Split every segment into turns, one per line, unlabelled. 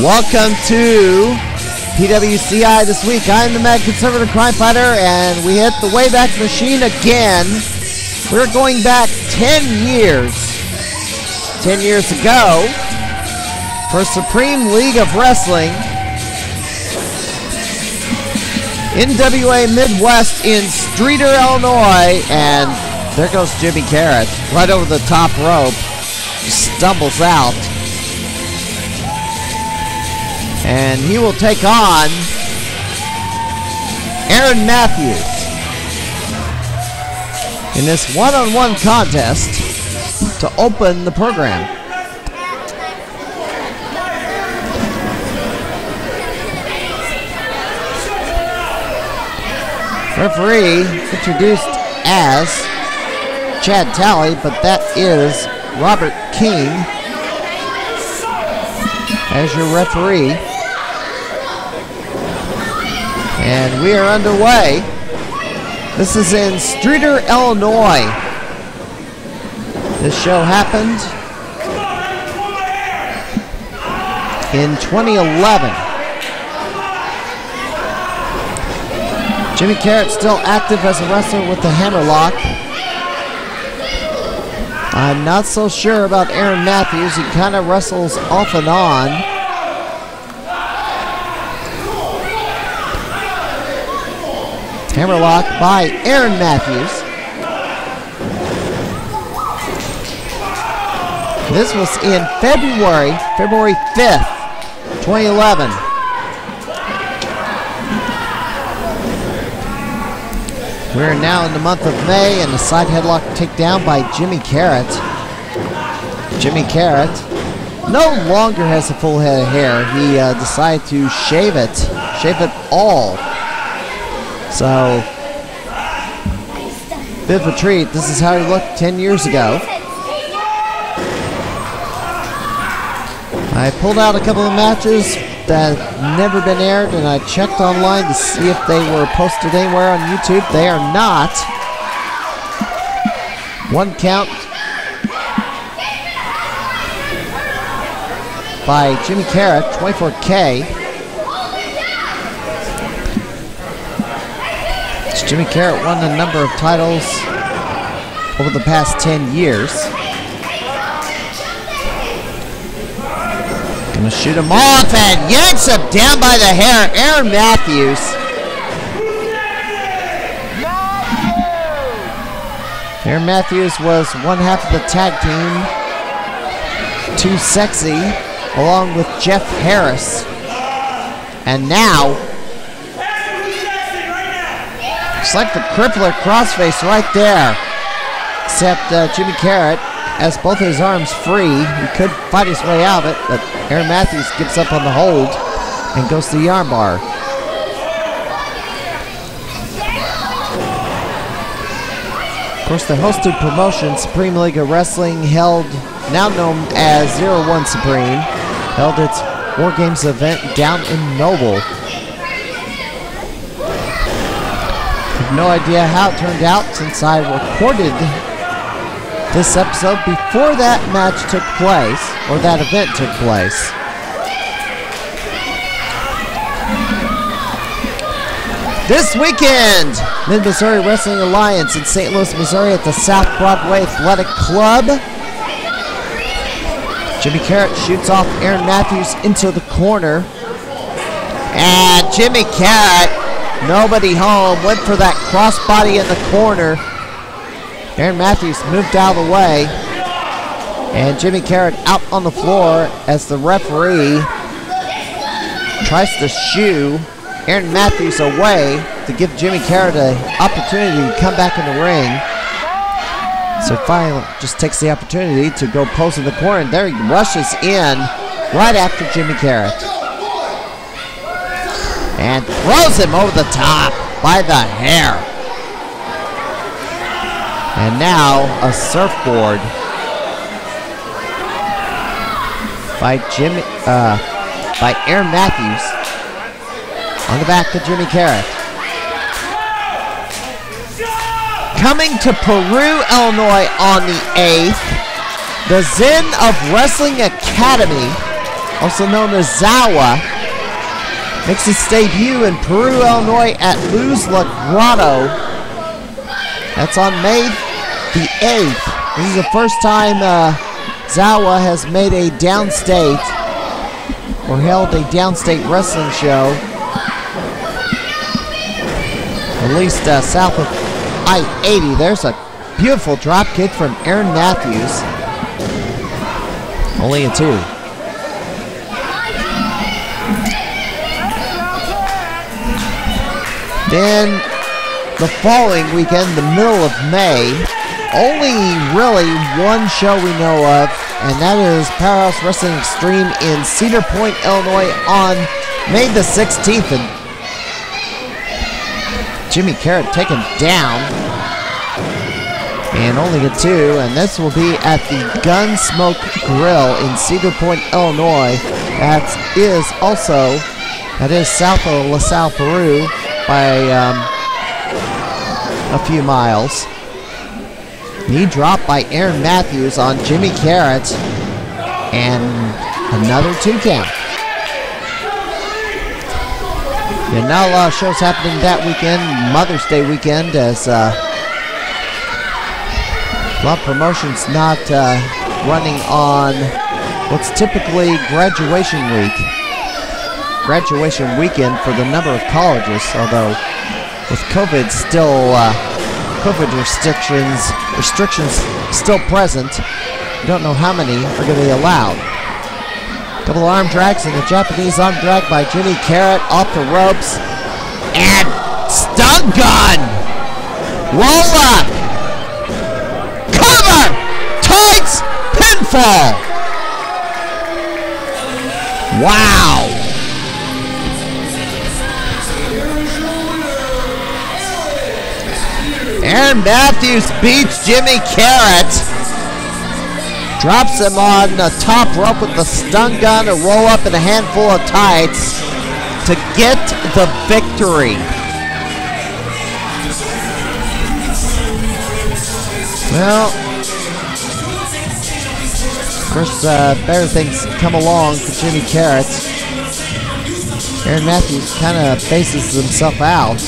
Welcome to PWCI this week. I'm the Mad Conservative Crime Fighter, and we hit the Wayback Machine again. We're going back 10 years. 10 years ago, for Supreme League of Wrestling, NWA Midwest in Streator, Illinois, and there goes Jimmy Carrot right over the top rope, stumbles out, and he will take on Aaron Matthews in this one-on-one contest to open the program. Referee introduced as Chad Talley, but that is Robert King as your referee. And we are underway. This is in Streator, Illinois. This show happened in 2011. Jimmy Carrot still active as a wrestler with the hammerlock. I'm not so sure about Aaron Matthews. He kind of wrestles off and on. Hammerlock by Aaron Matthews. This was in February 5th, 2011. We're now in the month of May, and the side headlock takedown by Jimmy Carrot. Jimmy Carrot no longer has a full head of hair. He decided to shave it all. So, bit of a treat. This is how he looked 10 years ago. I pulled out a couple of matches that have never been aired, and I checked online to see if they were posted anywhere on YouTube. They are not. One count by Jimmy Carrot, 24K. Jimmy Carrot won a number of titles over the past 10 years. Gonna shoot him off and yanks him down by the hair. Aaron Matthews. Aaron Matthews was one half of the tag team, Too Sexy, along with Jeff Harris. And now, it's like the crippler crossface right there. Except Jimmy Carrot has both his arms free. He could fight his way out of it, but Aaron Matthews gets up on the hold and goes to the armbar. Of course, the hosted promotion, Supreme League of Wrestling, held, now known as 01 Supreme, held its War Games event down in Noble. No idea how it turned out, since I recorded this episode before that match took place, or that event took place. This weekend, Mid-Missouri Wrestling Alliance in St. Louis, Missouri at the South Broadway Athletic Club. Jimmy Carrot shoots off Aaron Matthews into the corner. And Jimmy Carrot, nobody home, went for that crossbody in the corner. Aaron Matthews moved out of the way. And Jimmy Carrot out on the floor as the referee tries to shoo Aaron Matthews away to give Jimmy Carrot an opportunity to come back in the ring. So finally just takes the opportunity to go pose in the corner, and there he rushes in right after Jimmy Carrot. And throws him over the top by the hair. And now a surfboard by Aaron Matthews on the back of Jimmy Carrot. Coming to Peru, Illinois on the 8th, the Zen of Wrestling Academy also known as Zawa, makes his debut in Peru, Illinois at Luz La Grotto. That's on May the 8th. This is the first time Zawa has made a downstate or held a downstate wrestling show, at least south of I-80. There's a beautiful drop kick from Aaron Matthews. Only a 2. Then the following weekend, the middle of May, only really one show we know of, and that is Powerhouse Wrestling Extreme in Cedar Point, Illinois on May the 16th. And Jimmy Carrot taken down. And only a 2, and this will be at the Gunsmoke Grill in Cedar Point, Illinois. That is south of La Salle, Peru, by a few miles. Knee drop by Aaron Matthews on Jimmy Carrot, and another 2 count. Yeah, not a lot of shows happening that weekend, Mother's Day weekend, as a lot of promotions not running on what's typically graduation weekend for the number of colleges, although with COVID still, COVID restrictions still present, we don't know how many are going to be allowed. Couple of arm drags and a Japanese arm drag by Jimmy Carrot off the ropes, and stun gun! Roll up! Cover! Tights! Pinfall! Wow! Aaron Matthews beats Jimmy Carrot. Drops him on the top rope with the stun gun, a roll up and a handful of tights to get the victory. Well, of course, better things come along for Jimmy Carrot. Aaron Matthews kind of faces himself out,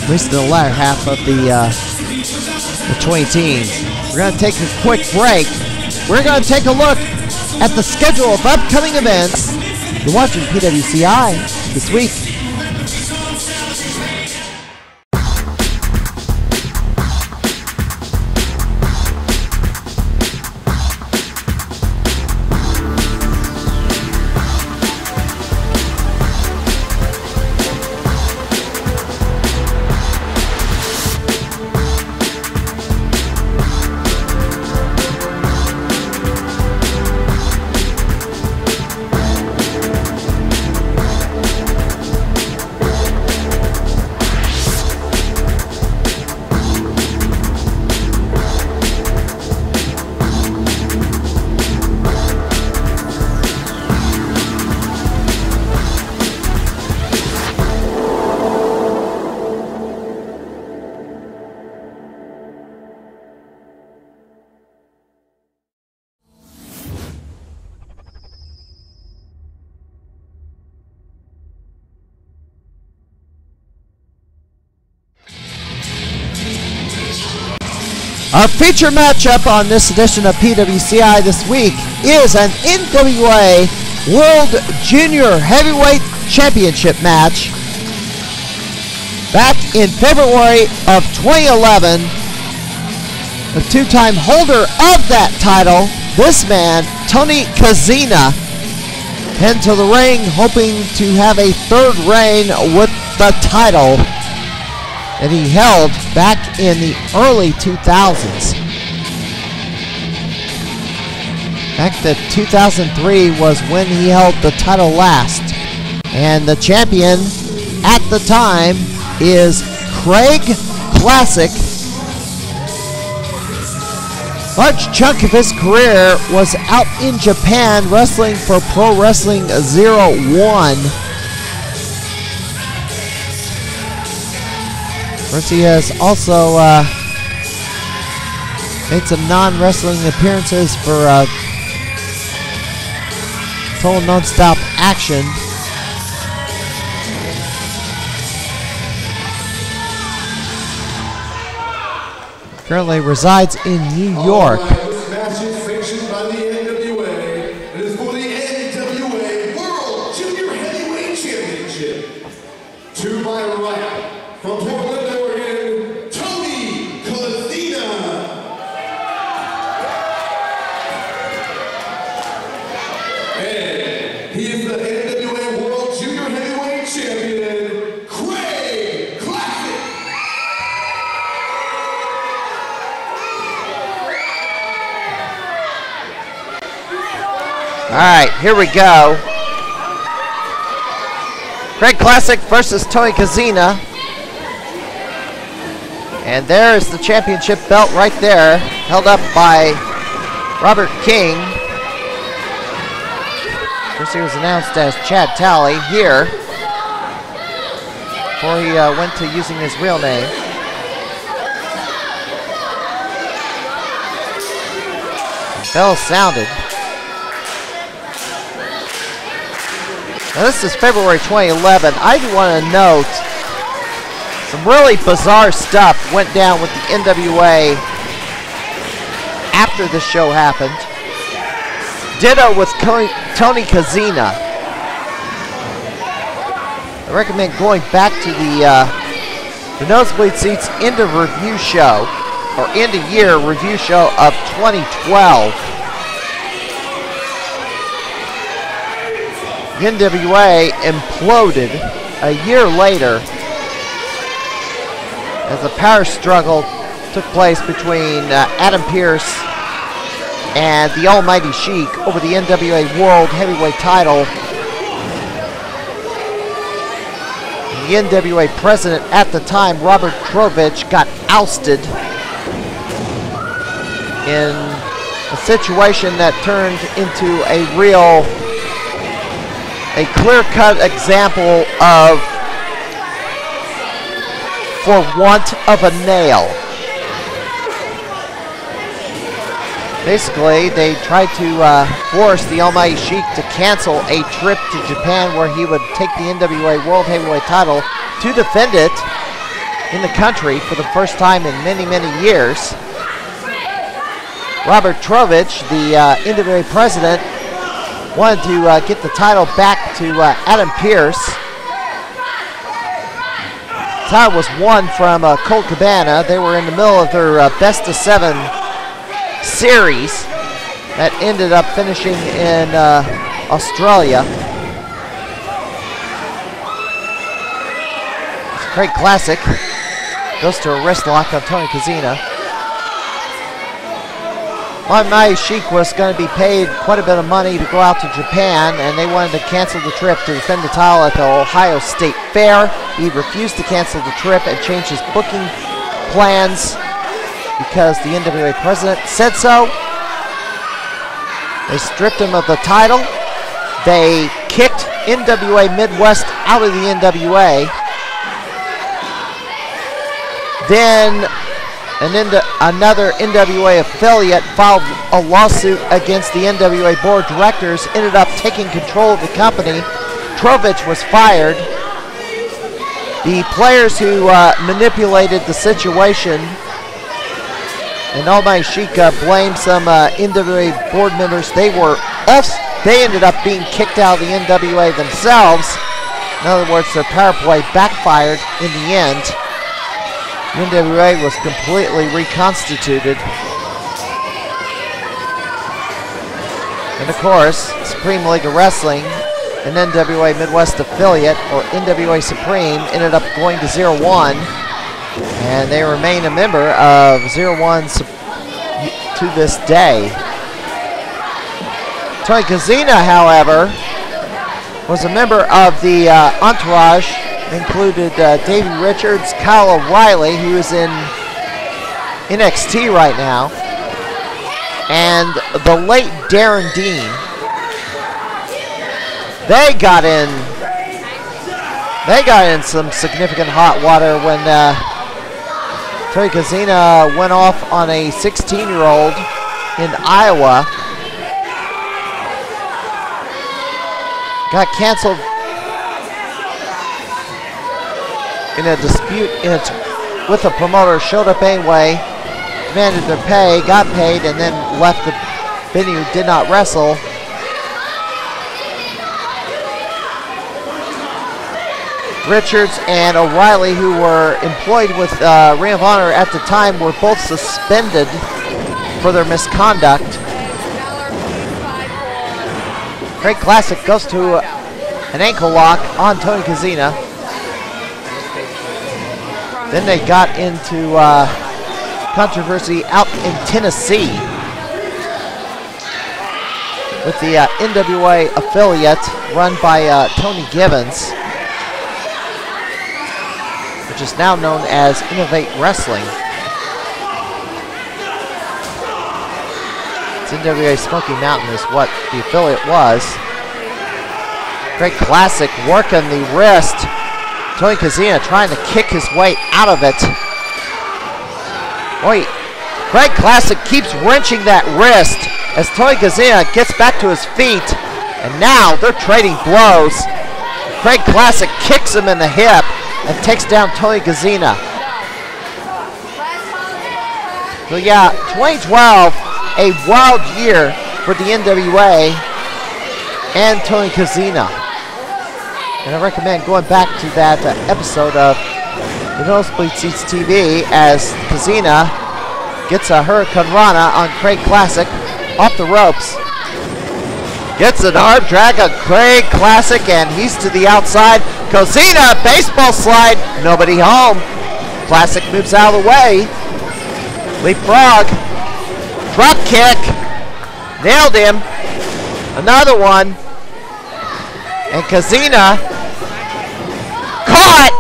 at least in the latter half of the 20 teens. We're going to take a quick break. We're going to take a look at the schedule of upcoming events. You're watching PWCI this week. Our feature matchup on this edition of PWCI this week is an NWA World Junior Heavyweight Championship match. Back in February of 2011, the two-time holder of that title, this man, Tony Kazina, head to the ring hoping to have a third reign with the title that he held back in the early 2000s. Back to 2003 was when he held the title last. And the champion at the time is Craig Classic. Large chunk of his career was out in Japan wrestling for Pro Wrestling 01. Of course, he has also Made some non-wrestling appearances for Total Non-Stop Action. Currently resides in New York.
This match is sanctioned by the NWA. It is for the NWA World Junior Heavyweight Championship. To my right, from Portland, Oregon, Tony Kozina. And he is the NWA World Junior Heavyweight Champion, Craig Classic.
All right, here we go. Craig Classic versus Tony Kozina. And there's the championship belt right there, held up by Robert King. First he was announced as Chad Talley here, before he went to using his real name. The bell sounded. Now this is February 2011. I do want to note some really bizarre stuff went down with the NWA after the show happened. Ditto with Tony Kozina. I recommend going back to the Nosebleed Seats end of review show, or end of year review show of 2012. The NWA imploded a year later as a power struggle took place between Adam Pearce and the Almighty Sheik over the NWA World Heavyweight title. The NWA president at the time, Robert Trovich, got ousted in a situation that turned into a clear-cut example of for want of a nail. Basically, they tried to force the Almighty Sheik to cancel a trip to Japan where he would take the NWA World Heavyweight title to defend it in the country for the first time in many, many years. Robert Trovich, the NWA president, wanted to get the title back to Adam Pearce. The title was won from Colt Cabana. They were in the middle of their best of 7 series that ended up finishing in Australia. Craig Classic goes to a wrist lock on Tony Kozina. Almighty Sheik was going to be paid quite a bit of money to go out to Japan, and they wanted to cancel the trip to defend the title at the Ohio State Fair. He refused to cancel the trip and changed his booking plans because the NWA president said so. They stripped him of the title. They kicked NWA Midwest out of the NWA. Then another NWA affiliate filed a lawsuit against the NWA board of directors, ended up taking control of the company. Trovich was fired. The players who manipulated the situation, and Almighty Sheik blamed some NWA board members. They ended up being kicked out of the NWA themselves. In other words, their power play backfired in the end. The NWA was completely reconstituted. And of course, Supreme League of Wrestling, an NWA Midwest affiliate, or NWA Supreme, ended up going to 0-1. And they remain a member of 0-1 to this day. Tony Kozina, however, was a member of the entourage. Included Davey Richards, Kyle O'Reilly, who is in NXT right now, and the late Darren Dean. They got in some significant hot water when Tony Kozina went off on a 16-year-old in Iowa. Got canceled in a dispute with the promoter. Showed up anyway, demanded their pay, got paid, and then left the venue, did not wrestle. Richards and O'Reilly, who were employed with Ring of Honor at the time, were both suspended for their misconduct. Great Classic goes to an ankle lock on Tony Kozina. Then they got into controversy out in Tennessee with the NWA affiliate run by Tony Gibbons, which is now known as Innovate Wrestling. It's NWA Smoky Mountain is what the affiliate was. Great Classic working the wrist. Tony Kozina trying to kick his way out of it. Boy, Great Classic keeps wrenching that wrist as Tony Kozina gets back to his feet. And now they're trading blows. Great Classic kicks him in the hip and takes down Tony Kozina. So yeah, 2012, a wild year for the NWA and Tony Kozina. And I recommend going back to that episode of the Nosebleed Seats TV as Kozina gets a Hurricane Rana on Craig Classic off the ropes. Gets an arm drag on Craig Classic and he's to the outside. Kozina, baseball slide, nobody home. Classic moves out of the way. Leapfrog, drop kick, nailed him. Another one. And Kozina caught,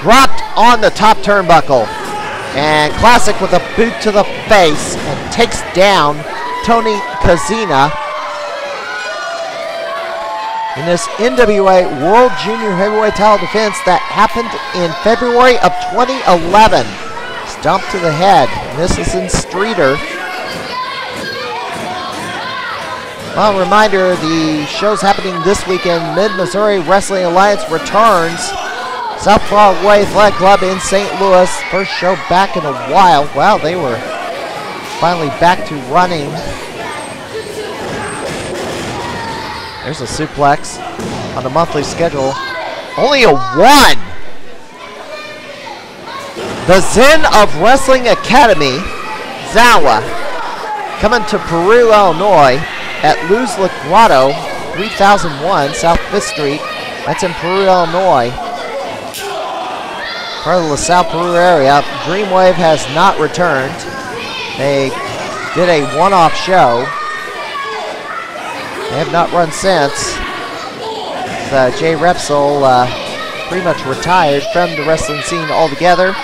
dropped on the top turnbuckle. And Classic with a boot to the face and takes down Tony Kozina in this NWA World Junior Heavyweight title defense that happened in February of 2011. Stomp to the head. And this is in Streeter. Well, reminder, the show's happening this weekend. Mid-Missouri Wrestling Alliance returns. South Broadway Athletic Club in St. Louis. First show back in a while. Wow, they were finally back to running. There's a suplex on the monthly schedule. Only a 1. The Zen of Wrestling Academy, Zawa, coming to Peru, Illinois at Luz La Grotto, 3001 South 5th Street. That's in Peru, Illinois. Part of the LaSalle, Peru area. Dreamwave has not returned. They did a one-off show. They have not run since. Jay Repsol pretty much retired from the wrestling scene altogether.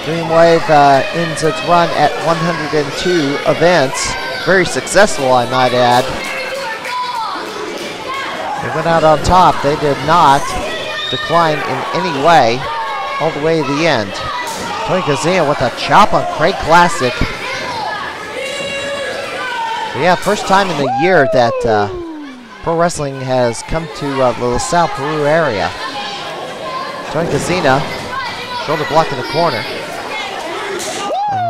Dreamwave ends its run at 102 events. Very successful, I might add. They went out on top. They did not decline in any way all the way to the end. Tony Kozina with a chop on Craig Classic. But yeah, first time in the year that pro wrestling has come to the LaSalle, Peru area. Tony Kozina, shoulder block in the corner.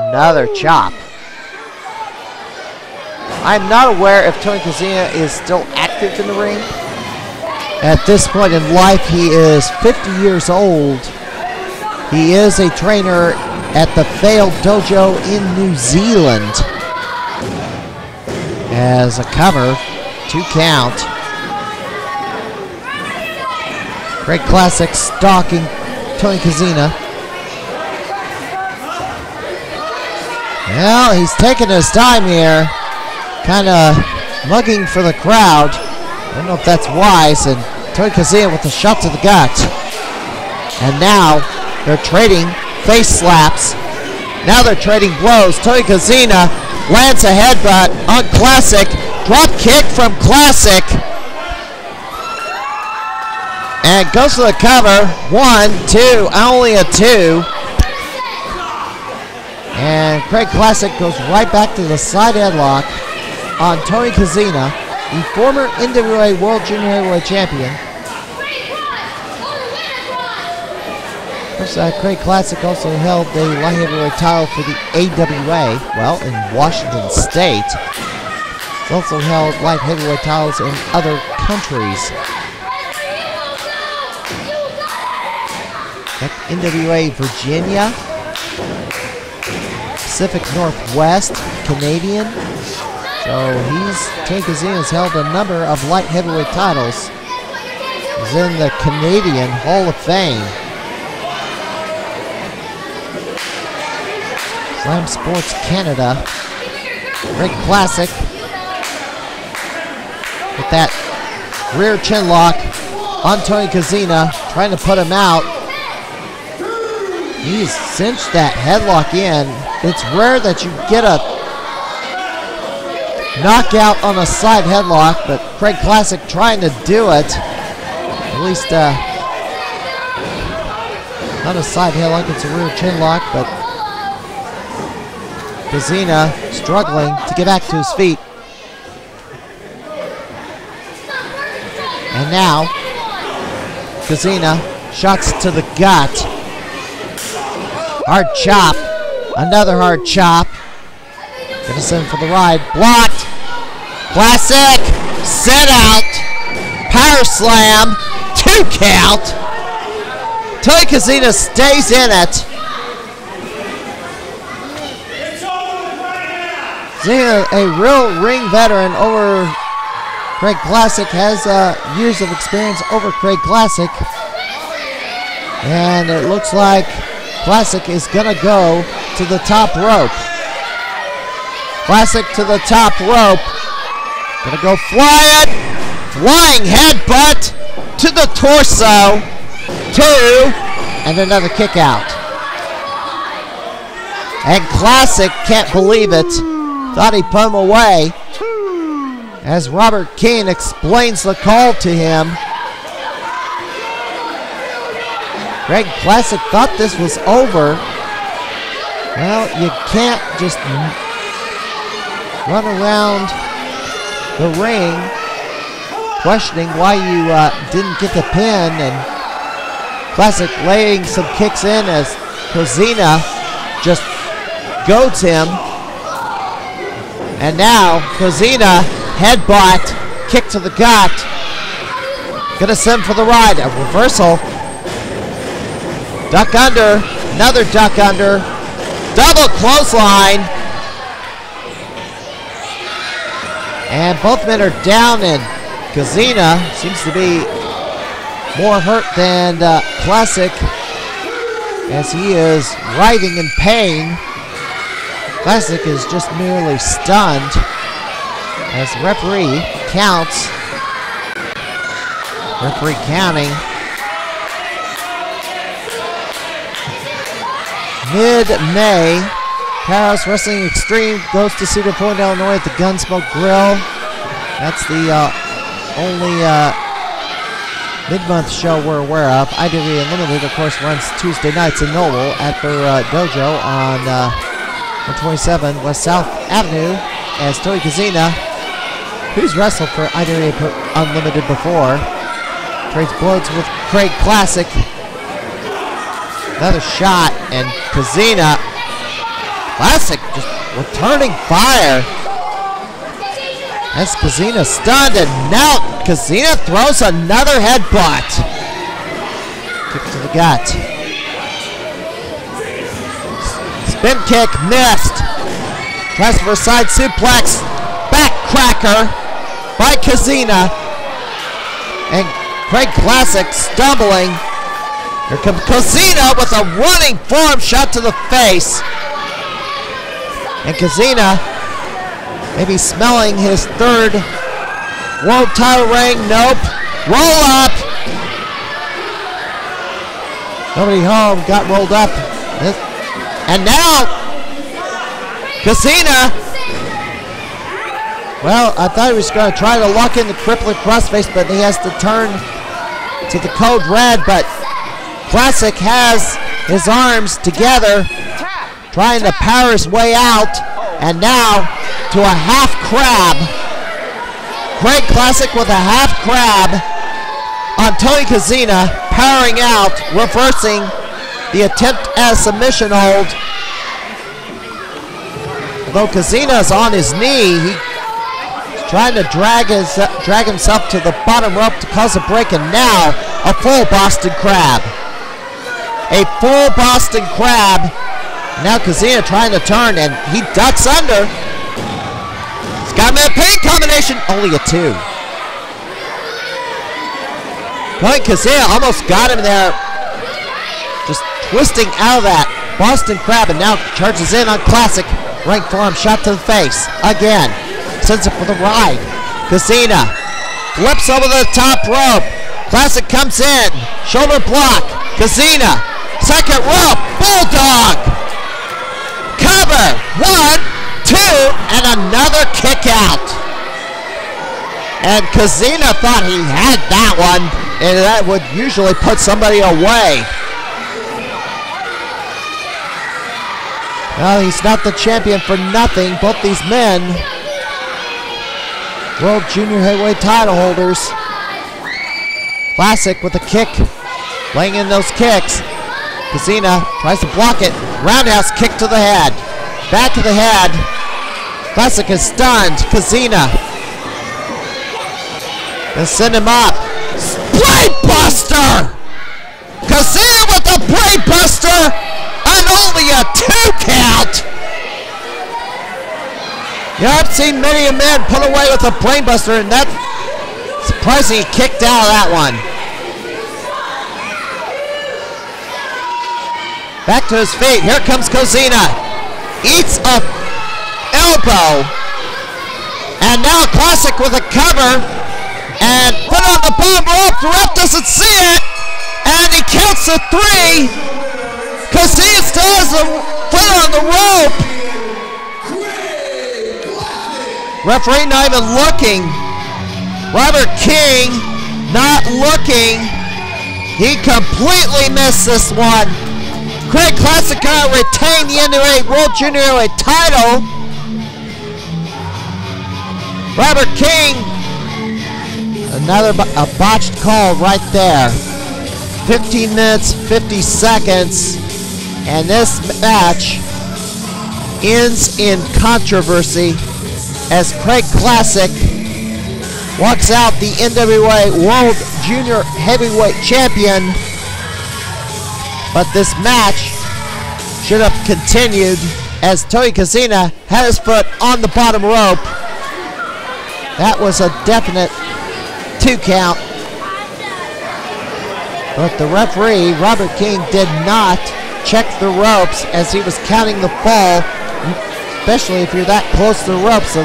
Another chop. I'm not aware if Tony Kozina is still active in the ring. At this point in life, he is 50 years old. He is a trainer at the Failed Dojo in New Zealand. As a cover, 2 count. Great Classic stalking Tony Kozina. Well, he's taking his time here. Kind of mugging for the crowd. I don't know if that's wise. And Tony Kozina with a shot to the gut. And now they're trading face slaps. Now they're trading blows. Tony Kozina lands a headbutt on Classic. Drop kick from Classic. And goes to the cover. 1, 2, only a 2. And Craig Classic goes right back to the side headlock on Tony Kozina, the former NWA World Junior Heavyweight Champion. Of course, Craig Classic also held the light heavyweight title for the AWA, well, in Washington State. He's also held light heavyweight titles in other countries. Like NWA Virginia, Pacific Northwest, Canadian. So Tony Kozina's held a number of light heavyweight titles. He's in the Canadian Hall of Fame. Slam Sports Canada. Craig Classic with that rear chin lock on Tony Kozina, trying to put him out. He's cinched that headlock in. It's rare that you get a knockout on a side headlock, but Craig Classic trying to do it. At least not a side headlock, it's a rear chin lock, but Kozina struggling to get back to his feet. And now, Kozina, shots to the gut. Hard chop. Another hard chop. Gonna send for the ride. Blocked. Classic. Set out. Power slam. 2 count. Tony Kozina stays in it. Kozina, a real ring veteran over Craig Classic, has years of experience over Craig Classic. And it looks like Classic is gonna go to the top rope. Classic to the top rope. Gonna go flying. Flying headbutt to the torso. 2. And another kick out. And Classic can't believe it. Thought he put him away. As Robert Keane explains the call to him. Craig Classic thought this was over. Well, you can't just run around the ring questioning why you didn't get the pin, and Classic laying some kicks in as Kozina just goads him. And now Kozina headbutt, kick to the gut. Gonna send for the ride. A reversal. Duck under. Another duck under. Double clothesline. And both men are down, and Kozina seems to be more hurt than Classic, as he is writhing in pain. Classic is just merely stunned as the referee counts. Referee counting. Mid-May, Powerhouse Wrestling Extreme goes to Cedar Point, Illinois at the Gunsmoke Grill. That's the only mid-month show we're aware of. IWA Unlimited, of course, runs Tuesday nights in Noble at their dojo on 127 West South Avenue, as Tony Kozina, who's wrestled for IWA Unlimited before, trades blows with Craig Classic. Another shot, and Kozina, Classic just returning fire. As Kozina stunned, and now Kozina throws another headbutt. Kick to the gut. Spin kick missed. Tries for a side suplex. Back cracker by Kozina. And Craig Classic stumbling. Here comes Kozina with a running forearm shot to the face. And Kozina maybe smelling his 3rd world title ring. Nope. Roll up. Nobody home. Got rolled up. And now Kozina. Well, I thought he was going to try to lock in the crippling crossface, but he has to turn to the code red. But Classic has his arms together trying to power his way out, and now to a half crab. Craig Classic with a half crab on Tony Kozina, powering out, reversing the attempt at a submission hold. Although Kozina is on his knee, he's trying to drag himself to the bottom rope to cause a break, and now a full Boston Crab. A full Boston Crab. Now Kozina trying to turn, and he ducks under. He's got him in a pain combination. Only a 2. Tony Kozina almost got him there. Just twisting out of that Boston Crab, and now charges in on Classic. Right forearm shot to the face. Again. Sends it for the ride. Kozina flips over the top rope. Classic comes in. Shoulder block. Kozina. Second rope. Bulldog. Cover. 1, 2, and another kick out. And Kozina thought he had that one, and that would usually put somebody away. Well, he's not the champion for nothing. Both these men, World Junior Heavyweight title holders. Classic with a kick, laying in those kicks. Kozina tries to block it. Roundhouse kick to the head. Back to the head. Classic is stunned. Kozina. Gonna send him up. Brain Buster! Kozina with the Brain Buster! And only a 2 count! Yeah, I've seen many a man put away with a Brain Buster, and that's surprising he kicked out of that one. Back to his feet. Here comes Kozina. Eats a elbow. And now Classic with a cover. And put on the bottom rope. The ref doesn't see it. And he counts to 3. Kozina still has a foot on the rope. Referee not even looking. Robert King not looking. He completely missed this one. Craig Classic gonna retain the NWA World Junior Heavyweight title. Robert King, another botched call right there. 15 minutes, 50 seconds, and this match ends in controversy as Craig Classic walks out the NWA World Junior Heavyweight Champion. But this match should have continued as Tony Kozina had his foot on the bottom rope. That was a definite 2 count. But the referee, Robert King, did not check the ropes as he was counting the fall, especially if you're that close to the ropes.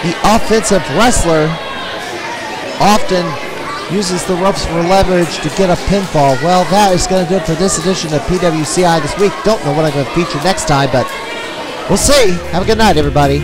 The offensive wrestler often uses the ropes for leverage to get a pinfall. Well, that is going to do it for this edition of PWCI this week. Don't know what I'm going to feature next time, but we'll see. Have a good night, everybody.